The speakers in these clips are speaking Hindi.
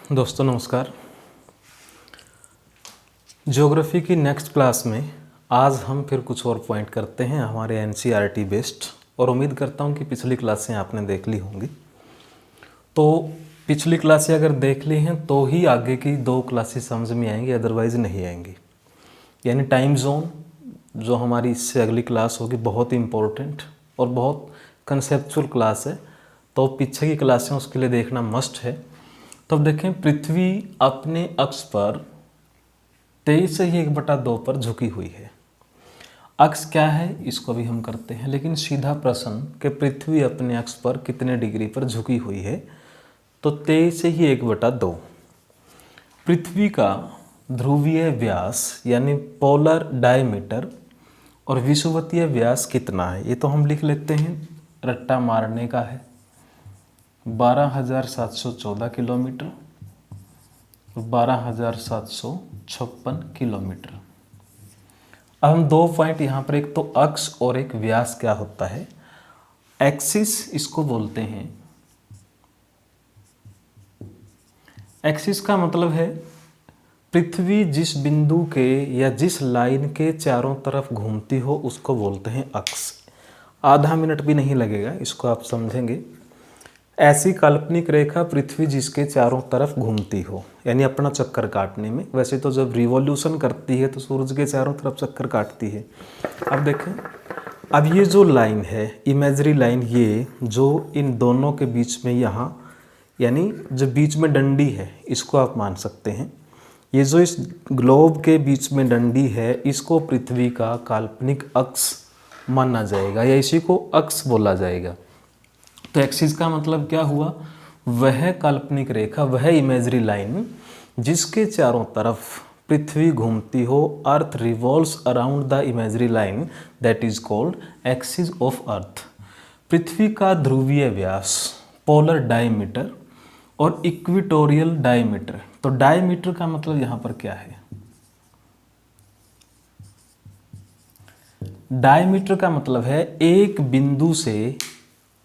दोस्तों नमस्कार। ज्योग्राफी की नेक्स्ट क्लास में आज हम फिर कुछ और पॉइंट करते हैं हमारे एनसीईआरटी बेस्ड, और उम्मीद करता हूं कि पिछली क्लासें आपने देख ली होंगी। तो पिछली क्लासें अगर देख ली हैं तो ही आगे की दो क्लासेस समझ में आएंगी, अदरवाइज़ नहीं आएंगी। यानी टाइम जोन जो हमारी इससे अगली क्लास होगी बहुत ही इम्पोर्टेंट और बहुत कंसेप्चुअल क्लास है, तो पीछे की क्लासें उसके लिए देखना मस्ट है। तो अब देखें, पृथ्वी अपने अक्ष पर 23/1/2 पर झुकी हुई है। अक्ष क्या है इसको भी हम करते हैं, लेकिन सीधा प्रश्न कि पृथ्वी अपने अक्ष पर कितने डिग्री पर झुकी हुई है, तो 23/1/2। पृथ्वी का ध्रुवीय व्यास यानी पोलर डायमीटर और विषुवतीय व्यास कितना है, ये तो हम लिख लेते हैं, रट्टा मारने का है। 12,714 किलोमीटर, 12,756 किलोमीटर। अब हम दो पॉइंट यहाँ पर, एक तो अक्ष और एक व्यास क्या होता है। एक्सिस इसको बोलते हैं। एक्सिस का मतलब है पृथ्वी जिस बिंदु के या जिस लाइन के चारों तरफ घूमती हो उसको बोलते हैं अक्ष। आधा मिनट भी नहीं लगेगा, इसको आप समझेंगे। ऐसी काल्पनिक रेखा पृथ्वी जिसके चारों तरफ घूमती हो, यानी अपना चक्कर काटने में। वैसे तो जब रिवॉल्यूशन करती है तो सूरज के चारों तरफ चक्कर काटती है। अब देखें, अब ये जो लाइन है, इमेजरी लाइन, ये जो इन दोनों के बीच में यहाँ, यानी जो बीच में डंडी है, इसको आप मान सकते हैं। ये जो इस ग्लोब के बीच में डंडी है, इसको पृथ्वी का काल्पनिक अक्ष माना जाएगा, या इसी को अक्ष बोला जाएगा। तो एक्सिस का मतलब क्या हुआ, वह काल्पनिक रेखा, वह इमेजरी लाइन जिसके चारों तरफ पृथ्वी घूमती हो। Earth revolves around the imaginary line that is called axis of earth. पृथ्वी का ध्रुवीय व्यास, पोलर डायमीटर और इक्वेटोरियल डायमीटर। तो डायमीटर का मतलब यहां पर क्या है, डायमीटर का मतलब है एक बिंदु से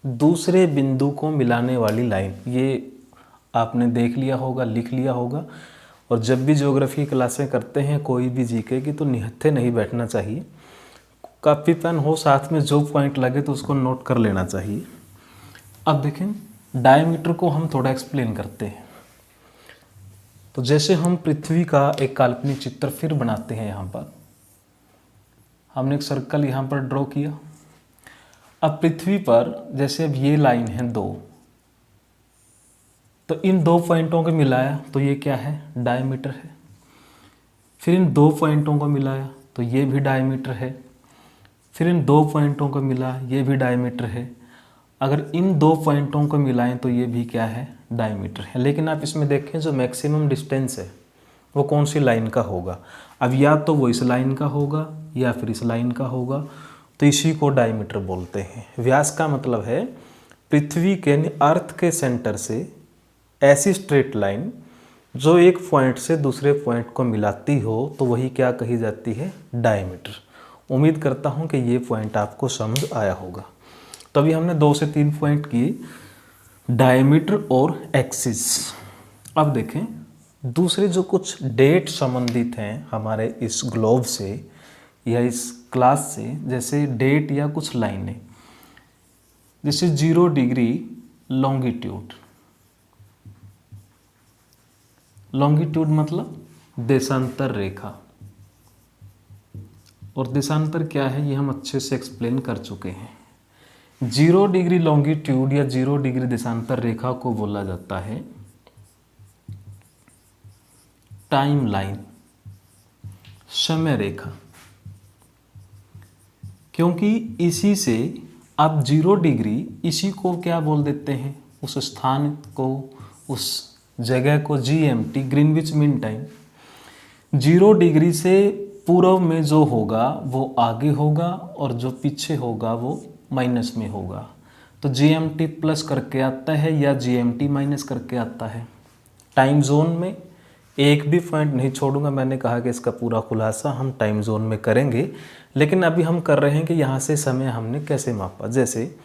दूसरे बिंदु को मिलाने वाली लाइन। ये आपने देख लिया होगा, लिख लिया होगा। और जब भी ज्योग्राफी क्लासें करते हैं कोई भी जीके की, तो निहत्थे नहीं बैठना चाहिए। कॉपी पेन हो साथ में, जो पॉइंट लगे तो उसको नोट कर लेना चाहिए। अब देखें, डायमीटर को हम थोड़ा एक्सप्लेन करते हैं। तो जैसे हम पृथ्वी का एक काल्पनिक चित्र फिर बनाते हैं। यहाँ पर हमने एक सर्कल यहाँ पर ड्रॉ किया। अब पृथ्वी पर जैसे अब ये लाइन है 2, तो इन दो पॉइंटों को मिलाया तो ये क्या है, डायमीटर है। फिर इन दो पॉइंटों को मिलाया तो ये भी डायमीटर है। फिर इन दो पॉइंटों को मिला, ये भी डायमीटर है। अगर इन दो पॉइंटों को मिलाएं तो ये भी क्या है, डायमीटर है। लेकिन आप इसमें देखें, जो मैक्सिमम डिस्टेंस है वो कौन सी लाइन का होगा। अब या तो वो इस लाइन का होगा या फिर इस लाइन का होगा, तो इसी को डायमीटर बोलते हैं। व्यास का मतलब है पृथ्वी के अर्थ के सेंटर से ऐसी स्ट्रेट लाइन जो एक पॉइंट से दूसरे पॉइंट को मिलाती हो, तो वही क्या कही जाती है, डायमीटर। उम्मीद करता हूं कि ये पॉइंट आपको समझ आया होगा। तो अभी हमने 2 से 3 पॉइंट किए, डायमीटर और एक्सिस। अब देखें, दूसरे जो कुछ डेट संबंधित हैं हमारे इस ग्लोब से या इस क्लास से, जैसे डेट या कुछ लाइनें, जैसे 0 डिग्री लॉन्गिट्यूड। लॉन्गिट्यूड मतलब देशांतर रेखा, और देशांतर क्या है ये हम अच्छे से एक्सप्लेन कर चुके हैं। 0 डिग्री लॉन्गिट्यूड या 0 डिग्री देशांतर रेखा को बोला जाता है टाइम लाइन, समय रेखा। क्योंकि इसी से आप 0 डिग्री, इसी को क्या बोल देते हैं, उस स्थान को, उस जगह को GMT, Greenwich mean time. 0 degree से पूर्व में जो होगा वो आगे होगा, और जो पीछे होगा वो माइनस में होगा। तो GMT प्लस करके आता है या GMT माइनस करके आता है। टाइम जोन में एक भी पॉइंट नहीं छोड़ूंगा, मैंने कहा कि इसका पूरा खुलासा हम टाइम जोन में करेंगे। लेकिन अभी हम कर रहे हैं कि यहाँ से समय हमने कैसे मापा। जैसे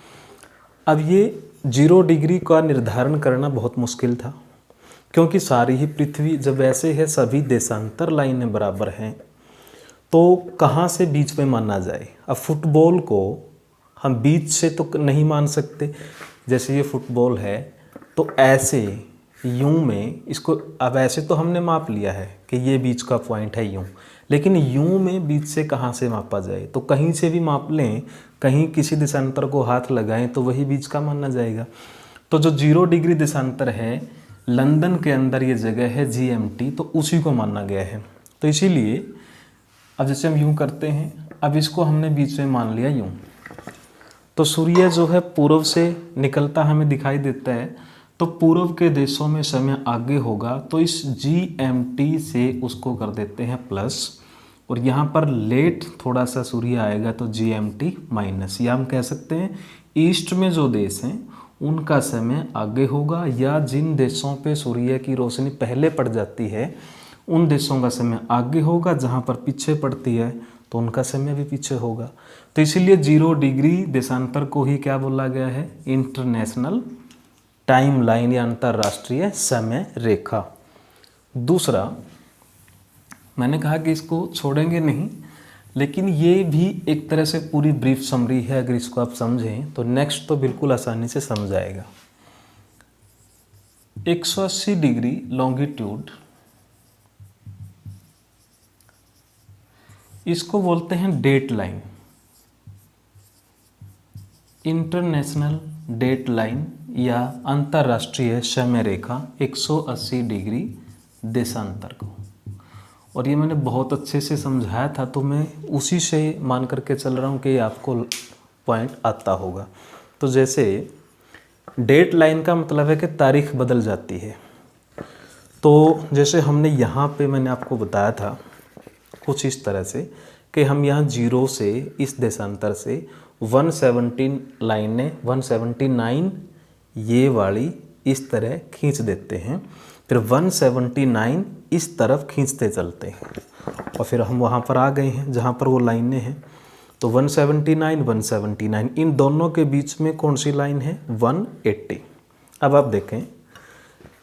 अब ये 0 डिग्री का निर्धारण करना बहुत मुश्किल था, क्योंकि सारी ही पृथ्वी जब ऐसे है, सभी देशांतर लाइनें बराबर हैं, तो कहाँ से बीच में माना जाए। अब फुटबॉल को हम बीच से तो नहीं मान सकते, जैसे ये फुटबॉल है तो ऐसे यूं में इसको, अब ऐसे तो हमने माप लिया है कि ये बीच का पॉइंट है यूं, लेकिन यूं में बीच से कहाँ से मापा जाए, तो कहीं से भी माप लें, कहीं किसी देशांतर को हाथ लगाएं तो वही बीच का माना जाएगा। तो जो 0 डिग्री देशांतर है, लंदन के अंदर ये जगह है GMT, तो उसी को माना गया है। तो इसीलिए अब जैसे हम यूं करते हैं, अब इसको हमने बीच में मान लिया यूं, तो सूर्य जो है पूर्व से निकलता हमें दिखाई देता है, तो पूर्व के देशों में समय आगे होगा, तो इस GMT से उसको कर देते हैं प्लस, और यहाँ पर लेट थोड़ा सा सूर्य आएगा तो GMT माइनस, या हम कह सकते हैं ईस्ट में जो देश हैं उनका समय आगे होगा, या जिन देशों पे सूर्य की रोशनी पहले पड़ जाती है उन देशों का समय आगे होगा, जहाँ पर पीछे पड़ती है तो उनका समय भी पीछे होगा। तो इसीलिए 0 डिग्री देशांतर को ही क्या बोला गया है, इंटरनेशनल टाइम लाइन या अंतर्राष्ट्रीय समय रेखा। दूसरा, मैंने कहा कि इसको छोड़ेंगे नहीं, लेकिन ये भी एक तरह से पूरी ब्रीफ समरी है, अगर इसको आप समझें तो नेक्स्ट तो बिल्कुल आसानी से समझ आएगा। 180 डिग्री लॉन्गिट्यूड, इसको बोलते हैं date line, international date line या अंतर्राष्ट्रीय समय रेखा 180 डिग्री देशांतर को। और ये मैंने बहुत अच्छे से समझाया था, तो मैं उसी से मान करके चल रहा हूँ कि आपको पॉइंट आता होगा। तो जैसे डेट लाइन का मतलब है कि तारीख बदल जाती है, तो जैसे हमने यहाँ पे मैंने आपको बताया था कुछ इस तरह से कि हम यहाँ 0 से इस देशांतर से 117 लाइनें 179 ये वाली इस तरह खींच देते हैं, फिर 179 इस तरफ खींचते चलते हैं, और फिर हम वहाँ पर आ गए हैं जहाँ पर वो लाइनें हैं। तो 179 179 इन दोनों के बीच में कौन सी लाइन है, 180। अब आप देखें,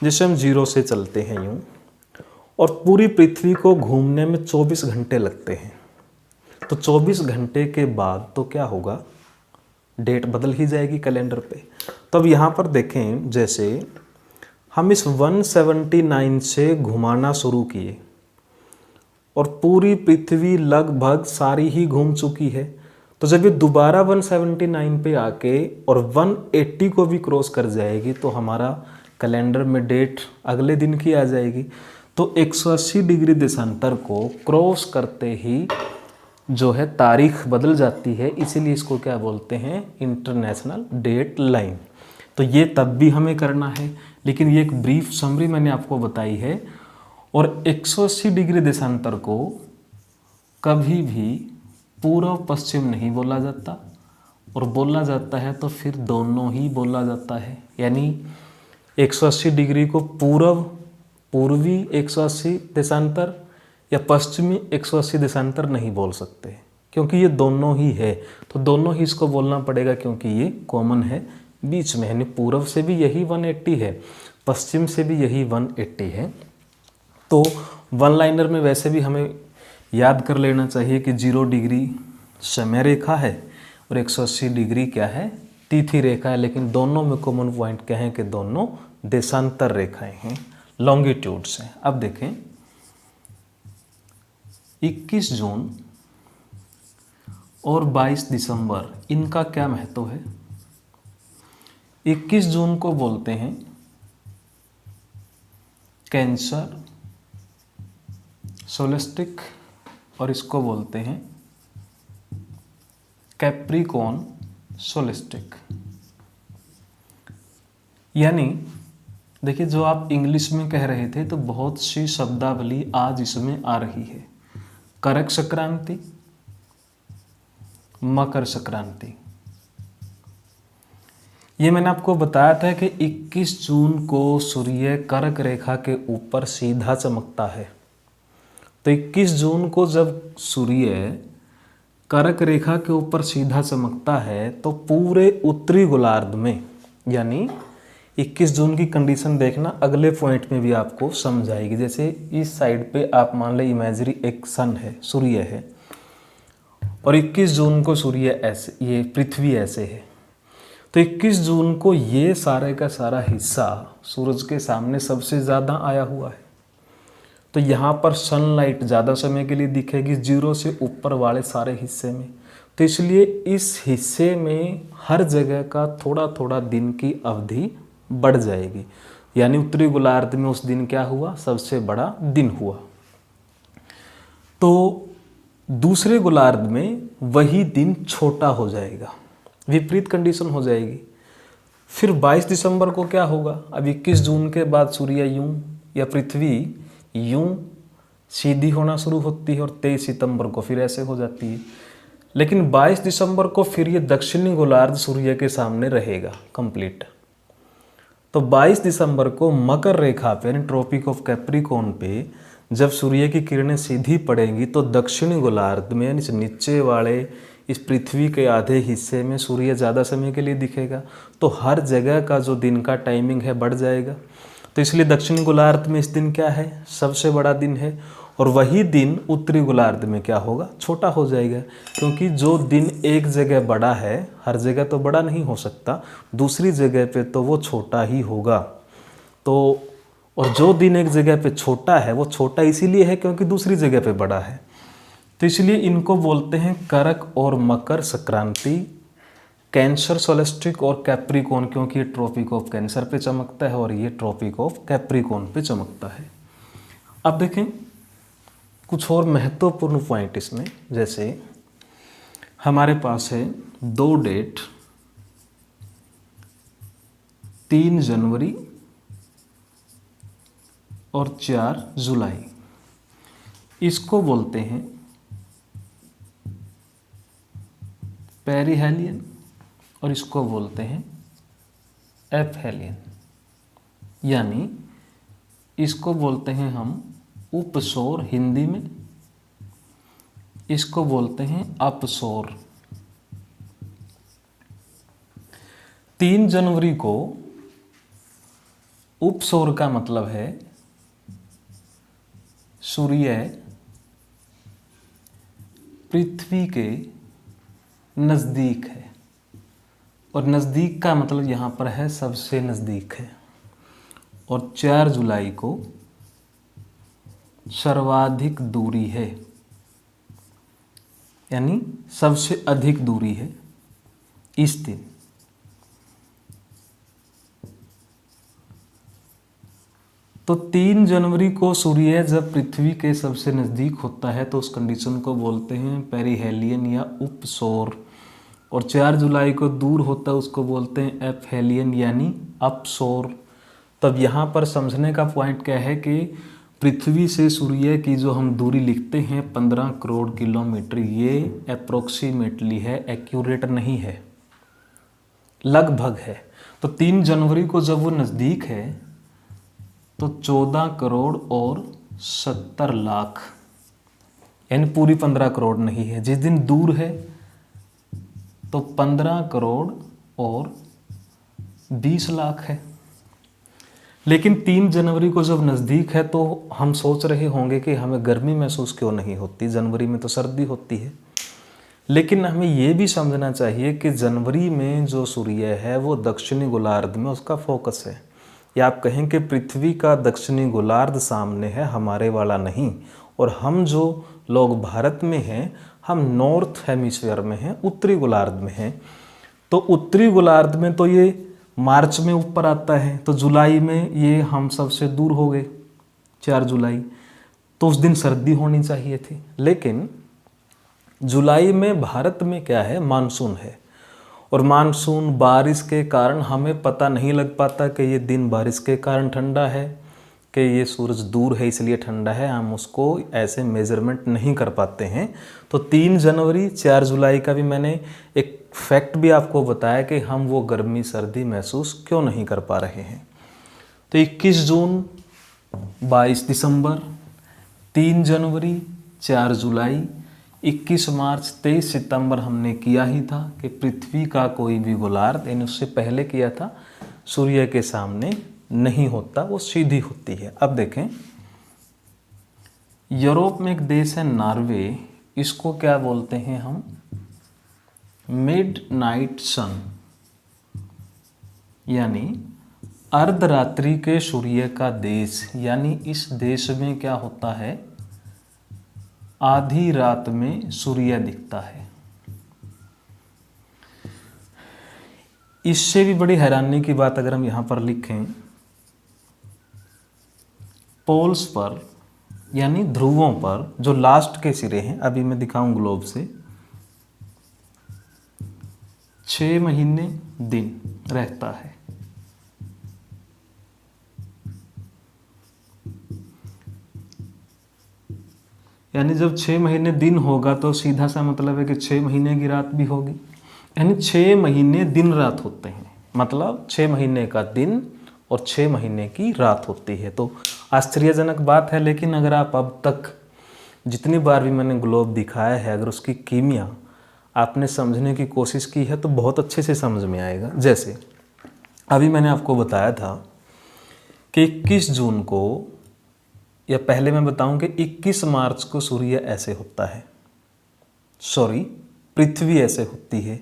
जैसे हम 0 से चलते हैं यूँ, और पूरी पृथ्वी को घूमने में 24 घंटे लगते हैं, तो 24 घंटे के बाद तो क्या होगा, डेट बदल ही जाएगी कैलेंडर पे। तो अब यहाँ पर देखें, जैसे हम इस 179 से घुमाना शुरू किए और पूरी पृथ्वी लगभग सारी ही घूम चुकी है, तो जब ये दोबारा 179 पे आके और 180 को भी क्रॉस कर जाएगी तो हमारा कैलेंडर में डेट अगले दिन की आ जाएगी। तो 180 डिग्री देशांतर को क्रॉस करते ही जो है तारीख बदल जाती है, इसीलिए इसको क्या बोलते हैं, इंटरनेशनल डेट लाइन। तो ये तब भी हमें करना है, लेकिन ये एक ब्रीफ समरी मैंने आपको बताई है। और 180 डिग्री देशांतर को कभी भी पूर्व पश्चिम नहीं बोला जाता, और बोला जाता है तो फिर दोनों ही बोला जाता है, यानी 180 डिग्री को पूर्वी 180 देशांतर या पश्चिमी 180 देशांतर नहीं बोल सकते, क्योंकि ये दोनों ही है, तो दोनों ही इसको बोलना पड़ेगा, क्योंकि ये कॉमन है बीच में, यानी पूर्व से भी यही 180 है, पश्चिम से भी यही 180 है। तो वन लाइनर में वैसे भी हमें याद कर लेना चाहिए कि 0 डिग्री समय रेखा है और 180 डिग्री क्या है, तिथि रेखा है, लेकिन दोनों में कॉमन पॉइंट क्या है कि दोनों देशांतर रेखाएं हैं, लॉन्गिट्यूड्स हैं। अब देखें 21 जून और 22 दिसंबर, इनका क्या महत्व है। 21 जून को बोलते हैं कैंसर सोलेस्टिक, और इसको बोलते हैं कैप्रिकॉर्न सोलेस्टिक। यानी देखिए, जो आप इंग्लिश में कह रहे थे तो बहुत सी शब्दावली आज इसमें आ रही है। करक संक्रांति, मकर संक्रांति, ये मैंने आपको बताया था कि 21 जून को सूर्य कर्क रेखा के ऊपर सीधा चमकता है। तो 21 जून को जब सूर्य कर्क रेखा के ऊपर सीधा चमकता है तो पूरे उत्तरी गोलार्ध में, यानी 21 जून की कंडीशन देखना, अगले पॉइंट में भी आपको समझ आएगी। जैसे इस साइड पे आप मान लें इमेजिनरी एक सन है, सूर्य है, और 21 जून को सूर्य ऐसे, ये पृथ्वी ऐसे है, तो 21 जून को ये सारे का सारा हिस्सा सूरज के सामने सबसे ज़्यादा आया हुआ है। तो यहाँ पर सनलाइट ज़्यादा समय के लिए दिखेगी 0 से ऊपर वाले सारे हिस्से में। तो इसलिए इस हिस्से में हर जगह का थोड़ा थोड़ा दिन की अवधि बढ़ जाएगी, यानी उत्तरी गोलार्ध में उस दिन क्या हुआ, सबसे बड़ा दिन हुआ। तो दूसरे गोलार्ध में वही दिन छोटा हो जाएगा, विपरीत कंडीशन हो जाएगी। फिर 22 दिसंबर को क्या होगा, अब 21 जून के बाद सूर्य यूं या पृथ्वी यूं सीधी होना शुरू होती है और 23 सितंबर को फिर ऐसे हो जाती है। लेकिन 22 दिसंबर को फिर ये दक्षिणी गोलार्ध सूर्य के सामने रहेगा कंप्लीट। तो 22 दिसंबर को मकर रेखा पे यानी ट्रॉपिक ऑफ कैप्रिकॉर्न पे जब सूर्य की किरणें सीधी पड़ेंगी तो दक्षिणी गोलार्ध में यानी नीचे वाले इस पृथ्वी के आधे हिस्से में सूर्य ज़्यादा समय के लिए दिखेगा, तो हर जगह का जो दिन का टाइमिंग है बढ़ जाएगा। तो इसलिए दक्षिणी गोलार्ध में इस दिन क्या है, सबसे बड़ा दिन है, और वही दिन उत्तरी गोलार्ध में क्या होगा, छोटा हो जाएगा। क्योंकि जो दिन एक जगह बड़ा है हर जगह तो बड़ा नहीं हो सकता, दूसरी जगह पे तो वो छोटा ही होगा। तो और जो दिन एक जगह पे छोटा है वो छोटा इसीलिए है क्योंकि दूसरी जगह पे बड़ा है। तो इसलिए इनको बोलते हैं करक और मकर संक्रांति, कैंसर सोलेस्टिक और कैप्रिकॉर्न, क्योंकि ये ट्रॉपिक ऑफ कैंसर पे चमकता है और ये ट्रॉपिक ऑफ कैप्रिकॉर्न पे चमकता है। अब देखें कुछ और महत्वपूर्ण पॉइंट इसमें, जैसे हमारे पास है 2 डेट 3 जनवरी और 4 जुलाई, इसको बोलते हैं पेरिहेलियन और इसको बोलते हैं एपहेलियन, यानी इसको बोलते हैं हम उपसौर हिंदी में, इसको बोलते हैं अपसौर। 3 जनवरी को उपसौर का मतलब है सूर्य पृथ्वी के नज़दीक है, और नज़दीक का मतलब यहाँ पर है सबसे नज़दीक है। और 4 जुलाई को सर्वाधिक दूरी है, यानी सबसे अधिक दूरी है इस दिन। तो 3 जनवरी को सूर्य जब पृथ्वी के सबसे नज़दीक होता है तो उस कंडीशन को बोलते हैं पेरिहेलियन या उपसौर, और 4 जुलाई को दूर होता है उसको बोलते हैं एपहेलियन यानी अपसौर। तब यहाँ पर समझने का पॉइंट क्या है कि पृथ्वी से सूर्य की जो हम दूरी लिखते हैं 15 करोड़ किलोमीटर, ये अप्रोक्सीमेटली है, एक्यूरेट नहीं है, लगभग है। तो 3 जनवरी को जब वो नज़दीक है तो 14 करोड़ और 70 लाख, यानी पूरी 15 करोड़ नहीं है। जिस दिन दूर है तो 15 करोड़ और 20 लाख है। लेकिन 3 जनवरी को जब नज़दीक है तो हम सोच रहे होंगे कि हमें गर्मी महसूस क्यों नहीं होती, जनवरी में तो सर्दी होती है। लेकिन हमें ये भी समझना चाहिए कि जनवरी में जो सूर्य है वो दक्षिणी गोलार्ध में उसका फोकस है, या आप कहें कि पृथ्वी का दक्षिणी गोलार्ध सामने है, हमारे वाला नहीं। और हम जो लोग भारत में हैं हम नॉर्थ हेमिस्फीयर में हैं, उत्तरी गोलार्ध में हैं। तो उत्तरी गोलार्ध में तो ये मार्च में ऊपर आता है, तो जुलाई में ये हम सबसे दूर हो गए 4 जुलाई, तो उस दिन सर्दी होनी चाहिए थी। लेकिन जुलाई में भारत में क्या है, मानसून है, और मानसून बारिश के कारण हमें पता नहीं लग पाता कि ये दिन बारिश के कारण ठंडा है कि ये सूरज दूर है इसलिए ठंडा है, हम उसको ऐसे मेजरमेंट नहीं कर पाते हैं। तो 3 जनवरी 4 जुलाई का भी मैंने एक फैक्ट भी आपको बताया कि हम वो गर्मी सर्दी महसूस क्यों नहीं कर पा रहे हैं। तो 21 जून, 22 दिसंबर, 3 जनवरी, 4 जुलाई, 21 मार्च, 23 सितंबर हमने किया ही था कि पृथ्वी का कोई भी गोलार्ध, यानी उससे पहले किया था सूर्य के सामने नहीं होता, वो सीधी होती है। अब देखें, यूरोप में एक देश है नॉर्वे, इसको क्या बोलते हैं हम? मिडनाइट सन, यानी अर्धरात्रि के सूर्य का देश। यानी इस देश में क्या होता है, आधी रात में सूर्य दिखता है। इससे भी बड़ी हैरानी की बात अगर हम यहाँ पर लिखें, पोल्स पर यानी ध्रुवों पर जो लास्ट के सिरे हैं, अभी मैं दिखाऊं ग्लोब से, 6 महीने दिन रहता है। यानी जब 6 महीने दिन होगा तो सीधा सा मतलब है कि 6 महीने की रात भी होगी। यानी 6 महीने दिन रात होते हैं, मतलब 6 महीने का दिन और 6 महीने की रात होती है। तो आश्चर्यजनक बात है, लेकिन अगर आप अब तक जितनी बार भी मैंने ग्लोब दिखाया है, अगर उसकी कीमिया आपने समझने की कोशिश की है तो बहुत अच्छे से समझ में आएगा। जैसे अभी मैंने आपको बताया था कि 21 जून को, या पहले मैं बताऊं कि 21 मार्च को सूर्य ऐसे होता है, सॉरी पृथ्वी ऐसे होती है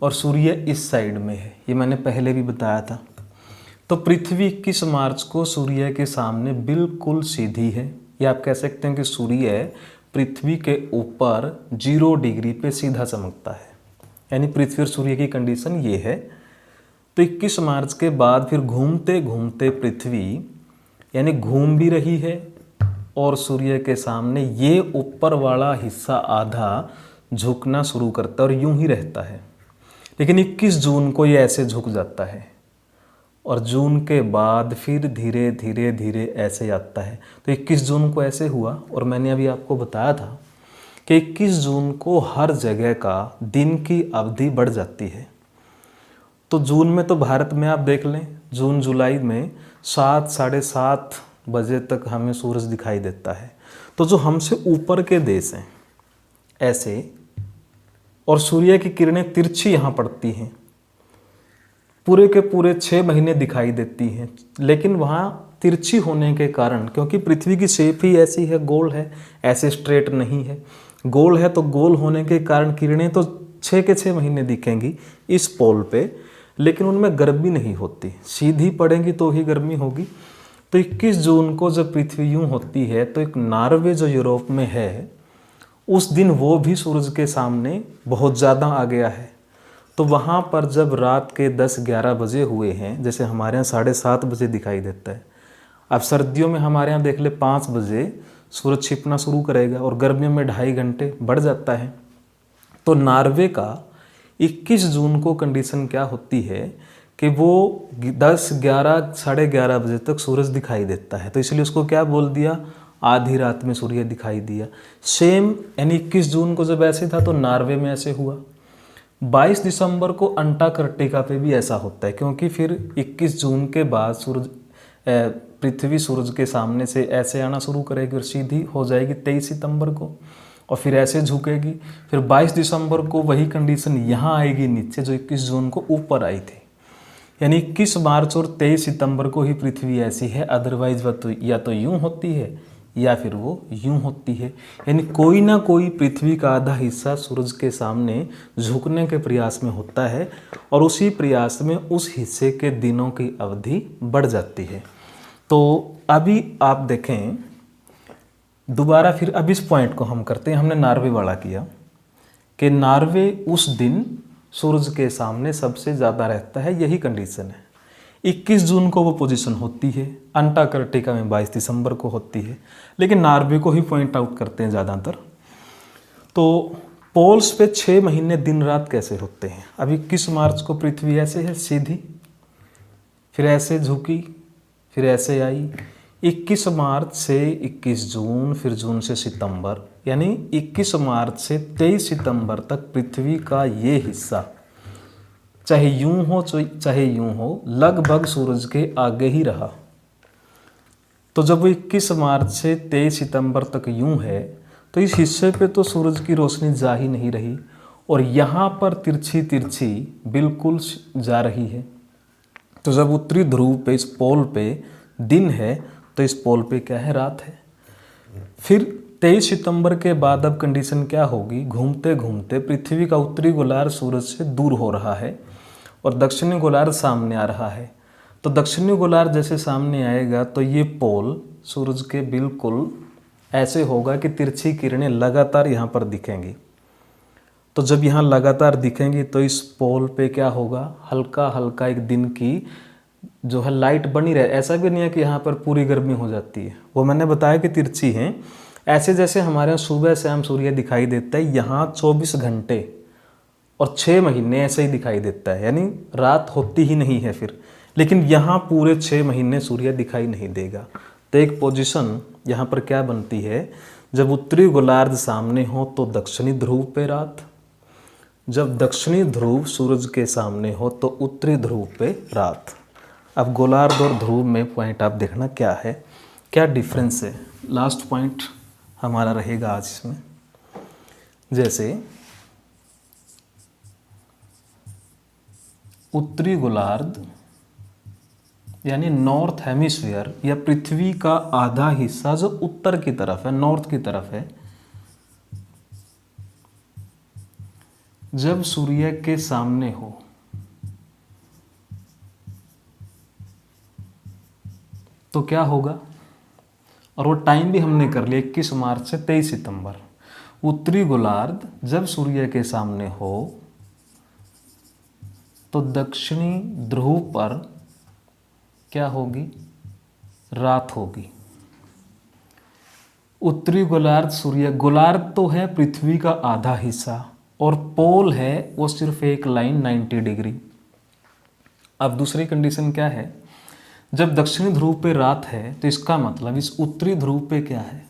और सूर्य इस साइड में है, ये मैंने पहले भी बताया था। तो पृथ्वी 21 मार्च को सूर्य के सामने बिल्कुल सीधी है, या आप कह सकते हैं कि सूर्य पृथ्वी के ऊपर 0 डिग्री पे सीधा चमकता है। यानी पृथ्वी और सूर्य की कंडीशन ये है। तो 21 मार्च के बाद फिर घूमते घूमते पृथ्वी यानी घूम भी रही है और सूर्य के सामने ये ऊपर वाला हिस्सा आधा झुकना शुरू करता है और यूं ही रहता है। लेकिन 21 जून को ये ऐसे झुक जाता है और जून के बाद फिर धीरे धीरे धीरे ऐसे आता है। तो 21 जून को ऐसे हुआ, और मैंने अभी आपको बताया था कि 21 जून को हर जगह का दिन की अवधि बढ़ जाती है। तो जून में तो भारत में आप देख लें, जून जुलाई में 7 साढ़े 7 बजे तक हमें सूरज दिखाई देता है। तो जो हमसे ऊपर के देश हैं ऐसे, और सूर्य की किरणें तिरछी यहाँ पड़ती हैं, पूरे के पूरे 6 महीने दिखाई देती हैं। लेकिन वहाँ तिरछी होने के कारण, क्योंकि पृथ्वी की शेप ही ऐसी है, गोल है, ऐसे स्ट्रेट नहीं है, गोल है, तो गोल होने के कारण किरणें तो 6 के 6 महीने दिखेंगी इस पोल पे, लेकिन उनमें गर्मी नहीं होती, सीधी पड़ेंगी तो ही गर्मी होगी। तो 21 जून को जब पृथ्वी यूं होती है तो एक नॉर्वे जो यूरोप में है, उस दिन वो भी सूरज के सामने बहुत ज़्यादा आ गया है। तो वहाँ पर जब रात के 10-11 बजे हुए हैं, जैसे हमारे यहाँ 7:30 बजे दिखाई देता है, अब सर्दियों में हमारे यहाँ देख ले 5 बजे सूरज छिपना शुरू करेगा और गर्मियों में 2.5 घंटे बढ़ जाता है। तो नॉर्वे का 21 जून को कंडीशन क्या होती है कि वो 10-11 साढ़े 11 बजे तक सूरज दिखाई देता है। तो इसलिए उसको क्या बोल दिया, आधी रात में सूर्य दिखाई दिया। सेम यानी 21 जून को जब ऐसे था तो नॉर्वे में ऐसे हुआ। 22 दिसंबर को अंटार्कटिका पे भी ऐसा होता है, क्योंकि फिर 21 जून के बाद सूरज पृथ्वी सूरज के सामने से ऐसे आना शुरू करेगी और सीधी हो जाएगी 23 सितंबर को, और फिर ऐसे झुकेगी। फिर 22 दिसंबर को वही कंडीशन यहाँ आएगी नीचे, जो 21 जून को ऊपर आई थी। यानी 21 मार्च और 23 सितंबर को ही पृथ्वी ऐसी है, अदरवाइज वह या तो यूं होती है या फिर वो यूं होती है। यानी कोई ना कोई पृथ्वी का आधा हिस्सा सूरज के सामने झुकने के प्रयास में होता है, और उसी प्रयास में उस हिस्से के दिनों की अवधि बढ़ जाती है। तो अभी आप देखें दोबारा, फिर अब इस पॉइंट को हम करते हैं, हमने नॉर्वे वाला किया कि नॉर्वे उस दिन सूरज के सामने सबसे ज़्यादा रहता है, यही कंडीशन है। 21 जून को वो पोजीशन होती है, अंटार्कटिका में 22 दिसंबर को होती है, लेकिन नॉर्वे को ही पॉइंट आउट करते हैं ज़्यादातर। तो पोल्स पे 6 महीने दिन रात कैसे होते हैं। अब 21 मार्च को पृथ्वी ऐसे है सीधी, फिर ऐसे झुकी, फिर ऐसे आई। 21 मार्च से 21 जून, फिर जून से सितंबर, यानी 21 मार्च से 23 सितंबर तक पृथ्वी का ये हिस्सा चाहे यूं हो चाहे यूं हो, लगभग सूरज के आगे ही रहा। तो जब वो 21 मार्च से 23 सितंबर तक यूं है तो इस हिस्से पे तो सूरज की रोशनी जा ही नहीं रही, और यहाँ पर तिरछी तिरछी बिल्कुल जा रही है। तो जब उत्तरी ध्रुव पे इस पोल पे दिन है तो इस पोल पे क्या है, रात है। फिर 23 सितंबर के बाद अब कंडीशन क्या होगी, घूमते घूमते पृथ्वी का उत्तरी गोलार्ध सूरज से दूर हो रहा है और दक्षिणी गोलार्ध सामने आ रहा है। तो दक्षिणी गोलार्ध जैसे सामने आएगा तो ये पोल सूरज के बिल्कुल ऐसे होगा कि तिरछी किरणें लगातार यहाँ पर दिखेंगी। तो जब यहाँ लगातार दिखेंगी तो इस पोल पे क्या होगा, हल्का हल्का एक दिन की जो है लाइट बनी रहे। ऐसा भी नहीं है कि यहाँ पर पूरी गर्मी हो जाती है, वो मैंने बताया कि तिरछी हैं। ऐसे जैसे हमारे यहाँ सुबह शाम सूर्य दिखाई देता है, यहाँ 24 घंटे और 6 महीने ऐसे ही दिखाई देता है, यानी रात होती ही नहीं है फिर। लेकिन यहाँ पूरे 6 महीने सूर्य दिखाई नहीं देगा। तो एक पोजीशन यहाँ पर क्या बनती है, जब उत्तरी गोलार्ध सामने हो तो दक्षिणी ध्रुव पे रात, जब दक्षिणी ध्रुव सूरज के सामने हो तो उत्तरी ध्रुव पे रात। अब गोलार्ध और ध्रुव में पॉइंट आप देखना क्या है, क्या डिफरेंस है। लास्ट पॉइंट हमारा रहेगा आज इसमें। जैसे उत्तरी गोलार्ध यानी नॉर्थ हेमिस्फीयर या पृथ्वी का आधा हिस्सा जो उत्तर की तरफ है, नॉर्थ की तरफ है, जब सूर्य के सामने हो तो क्या होगा, और वो टाइम भी हमने कर लिया 21 मार्च से 23 सितंबर। उत्तरी गोलार्ध जब सूर्य के सामने हो तो दक्षिणी ध्रुव पर क्या होगी, रात होगी। उत्तरी गोलार्ध सूर्य, गोलार्ध तो है पृथ्वी का आधा हिस्सा और पोल है वो सिर्फ एक लाइन 90 डिग्री। अब दूसरी कंडीशन क्या है, जब दक्षिणी ध्रुव पे रात है तो इसका मतलब इस उत्तरी ध्रुव पे क्या है,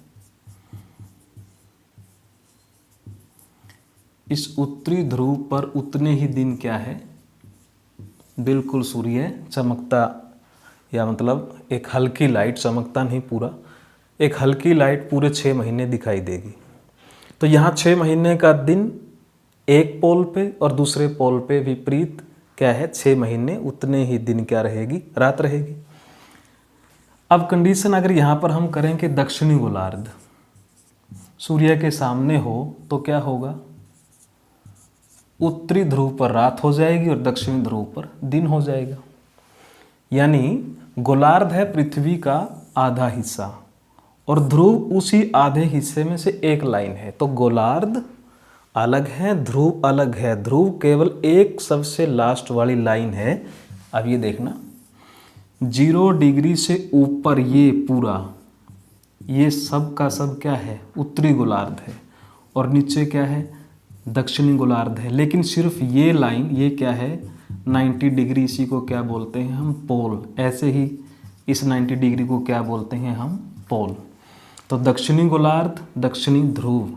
इस उत्तरी ध्रुव पर उतने ही दिन क्या है, बिल्कुल सूर्य चमकता, या मतलब एक हल्की लाइट, चमकता नहीं पूरा, एक हल्की लाइट पूरे 6 महीने दिखाई देगी। तो यहाँ 6 महीने का दिन एक पोल पे और दूसरे पोल पे विपरीत क्या है, 6 महीने उतने ही दिन क्या रहेगी, रात रहेगी। अब कंडीशन अगर यहाँ पर हम करें कि दक्षिणी गोलार्ध सूर्य के सामने हो तो क्या होगा, उत्तरी ध्रुव पर रात हो जाएगी और दक्षिणी ध्रुव पर दिन हो जाएगा। यानी गोलार्ध है पृथ्वी का आधा हिस्सा और ध्रुव उसी आधे हिस्से में से एक लाइन है। तो गोलार्ध अलग है, ध्रुव अलग है, ध्रुव केवल एक सबसे लास्ट वाली लाइन है। अब ये देखना, 0 डिग्री से ऊपर ये पूरा, ये सब का सब क्या है, उत्तरी गोलार्ध है और नीचे क्या है, दक्षिणी गोलार्ध है। लेकिन सिर्फ ये लाइन, ये क्या है, 90 डिग्री, इसी को क्या बोलते हैं हम, पोल। ऐसे ही इस 90 डिग्री को क्या बोलते हैं हम, पोल। तो दक्षिणी गोलार्ध दक्षिणी ध्रुव,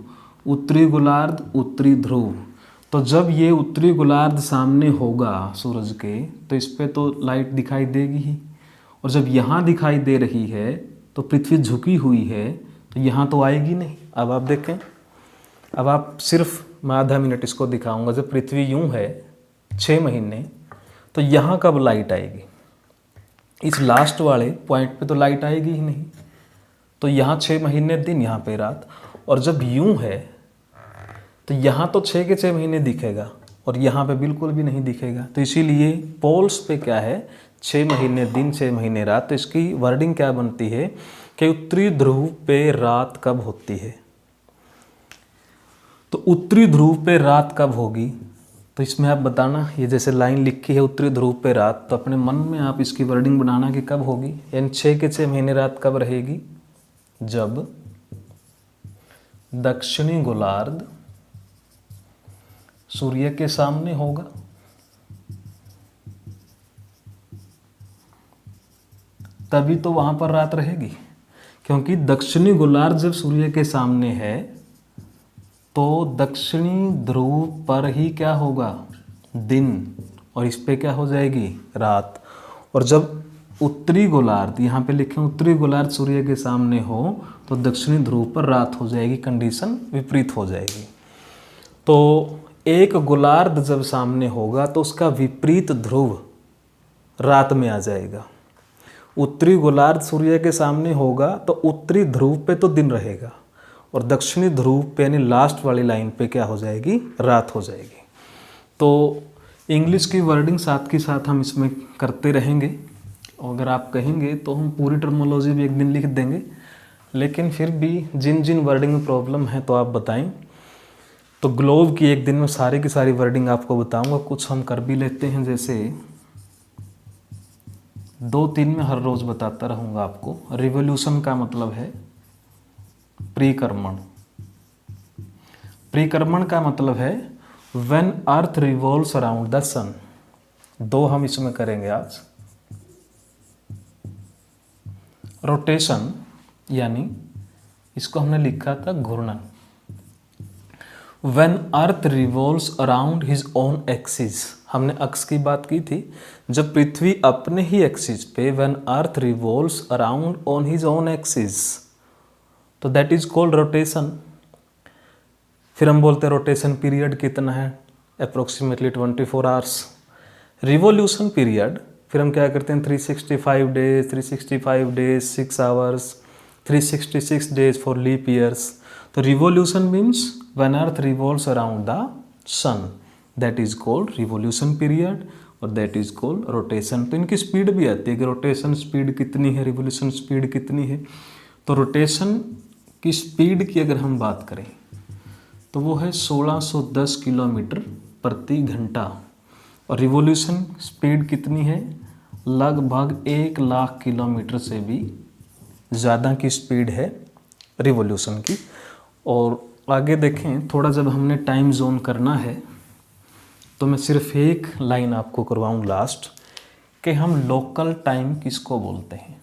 उत्तरी गोलार्ध उत्तरी ध्रुव। तो जब ये उत्तरी गोलार्ध सामने होगा सूरज के तो इस पे तो लाइट दिखाई देगी ही, और जब यहाँ दिखाई दे रही है तो पृथ्वी झुकी हुई है तो यहाँ तो आएगी नहीं। अब आप देखें, अब आप सिर्फ मैं आधा मिनट इसको दिखाऊंगा। जब पृथ्वी यूं है 6 महीने तो यहाँ कब लाइट आएगी, इस लास्ट वाले पॉइंट पे तो लाइट आएगी ही नहीं। तो यहाँ 6 महीने दिन, यहाँ पे रात। और जब यूं है तो यहाँ तो 6 के 6 महीने दिखेगा और यहाँ पे बिल्कुल भी नहीं दिखेगा। तो इसीलिए पोल्स पे क्या है, 6 महीने दिन 6 महीने रात। तो इसकी वर्डिंग क्या बनती है कि उत्तरी ध्रुव पे रात कब होती है। तो उत्तरी ध्रुव पे रात कब होगी, तो इसमें आप बताना, ये जैसे लाइन लिखी है उत्तरी ध्रुव पे रात, तो अपने मन में आप इसकी वर्डिंग बनाना कि कब होगी। यानी 6 के 6 महीने रात कब रहेगी, जब दक्षिणी गोलार्ध सूर्य के सामने होगा। तभी तो वहां पर रात रहेगी, क्योंकि दक्षिणी गोलार्ध जब सूर्य के सामने है तो दक्षिणी ध्रुव पर ही क्या होगा, दिन, और इस पे क्या हो जाएगी, रात। और जब उत्तरी गोलार्ध, यहाँ पे लिखे उत्तरी गोलार्ध सूर्य के सामने हो तो दक्षिणी ध्रुव पर रात हो जाएगी, कंडीशन विपरीत हो जाएगी। तो एक गोलार्ध जब सामने होगा तो उसका विपरीत ध्रुव रात में आ जाएगा। उत्तरी गोलार्ध सूर्य के सामने होगा तो उत्तरी ध्रुव पे तो दिन रहेगा और दक्षिणी ध्रुव पे यानी लास्ट वाली लाइन पे क्या हो जाएगी, रात हो जाएगी। तो इंग्लिश की वर्डिंग साथ के साथ हम इसमें करते रहेंगे और अगर आप कहेंगे तो हम पूरी टर्मोलॉजी भी एक दिन लिख देंगे, लेकिन फिर भी जिन जिन वर्डिंग में प्रॉब्लम है तो आप बताएं। तो ग्लोब की एक दिन में सारी की सारी वर्डिंग आपको बताऊंगा, कुछ हम कर भी लेते हैं, जैसे 2-3 में हर रोज़ बताता रहूँगा आपको। रिवोल्यूशन का मतलब है परिक्रमण। परिक्रमण का मतलब है when earth revolves around the sun. 2 हम इसमें करेंगे आज। रोटेशन यानी इसको हमने लिखा था घूर्णन। When earth revolves around his own axis, हमने अक्स की बात की थी। जब पृथ्वी अपने ही एक्सिस पे, when earth revolves around on his own axis, तो दैट इज कॉल्ड रोटेशन। फिर हम बोलते हैं रोटेशन पीरियड कितना है, अप्रोक्सीमेटली 24 आवर्स। रिवॉल्यूशन पीरियड फिर हम क्या करते हैं 365 days, 365 days 6 hours, 366 days for leap years. तो revolution means when earth revolves around the sun, that is called revolution period और दैट इज कॉल्ड रोटेशन। तो इनकी स्पीड भी आती है कि रोटेशन स्पीड कितनी है, रिवॉल्यूशन स्पीड कितनी है। तो रोटेशन की स्पीड की अगर हम बात करें तो वो है 1610 किलोमीटर प्रति घंटा और रिवॉल्यूशन स्पीड कितनी है, लगभग 1 लाख किलोमीटर से भी ज़्यादा की स्पीड है रिवॉल्यूशन की। और आगे देखें थोड़ा, जब हमने टाइम जोन करना है तो मैं सिर्फ एक लाइन आपको करवाऊँ लास्ट कि हम लोकल टाइम किसको बोलते हैं।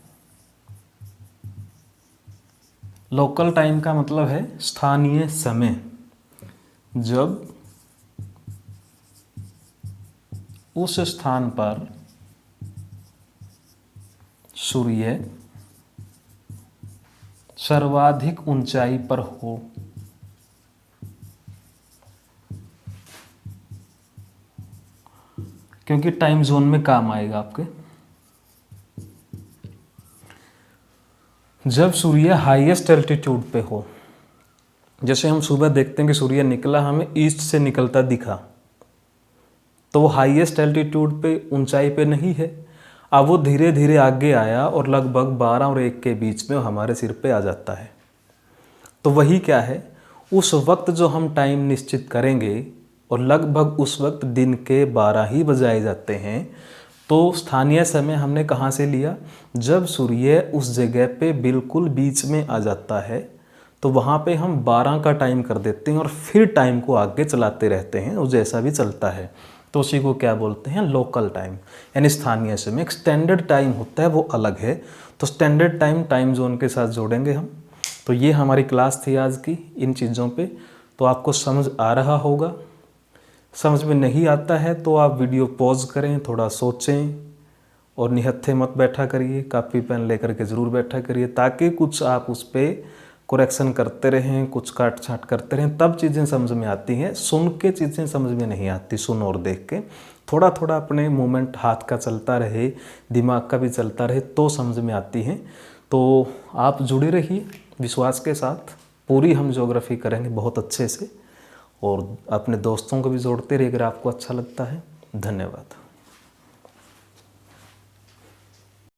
लोकल टाइम का मतलब है स्थानीय समय। जब उस स्थान पर सूर्य सर्वाधिक ऊंचाई पर हो, क्योंकि टाइम जोन में काम आएगा आपके। जब सूर्य हाईएस्ट एल्टीट्यूड पे हो, जैसे हम सुबह देखते हैं कि सूर्य निकला, हमें ईस्ट से निकलता दिखा, तो वो हाईएस्ट एल्टीट्यूड पे ऊंचाई पे नहीं है। अब वो धीरे धीरे आगे आया और लगभग 12 और 1 के बीच में हमारे सिर पे आ जाता है। तो वही क्या है, उस वक्त जो हम टाइम निश्चित करेंगे और लगभग उस वक्त दिन के 12 ही बजाए जाते हैं। तो स्थानीय समय हमने कहाँ से लिया, जब सूर्य उस जगह पे बिल्कुल बीच में आ जाता है तो वहाँ पे हम 12 का टाइम कर देते हैं और फिर टाइम को आगे चलाते रहते हैं, वो जैसा भी चलता है। तो उसी को क्या बोलते हैं, लोकल टाइम यानी स्थानीय समय। एक स्टैंडर्ड टाइम होता है वो अलग है, तो स्टैंडर्ड टाइम टाइम जोन के साथ जोड़ेंगे हम। तो ये हमारी क्लास थी आज की इन चीज़ों पे। तो आपको समझ आ रहा होगा। समझ में नहीं आता है तो आप वीडियो पॉज करें, थोड़ा सोचें और निहत्थे मत बैठा करिए, कापी पेन लेकर के ज़रूर बैठा करिए, ताकि कुछ आप उस पर करेक्शन करते रहें, कुछ काट छाट करते रहें, तब चीज़ें समझ में आती हैं। सुन के चीज़ें समझ में नहीं आती, सुन और देख के। थोड़ा थोड़ा अपने मूवमेंट हाथ का चलता रहे, दिमाग का भी चलता रहे, तो समझ में आती हैं। तो आप जुड़े रहिए विश्वास के साथ। पूरी हम ज्योग्राफी करेंगे बहुत अच्छे से और अपने दोस्तों को भी जोड़ते रहिए अगर आपको अच्छा लगता है। धन्यवाद।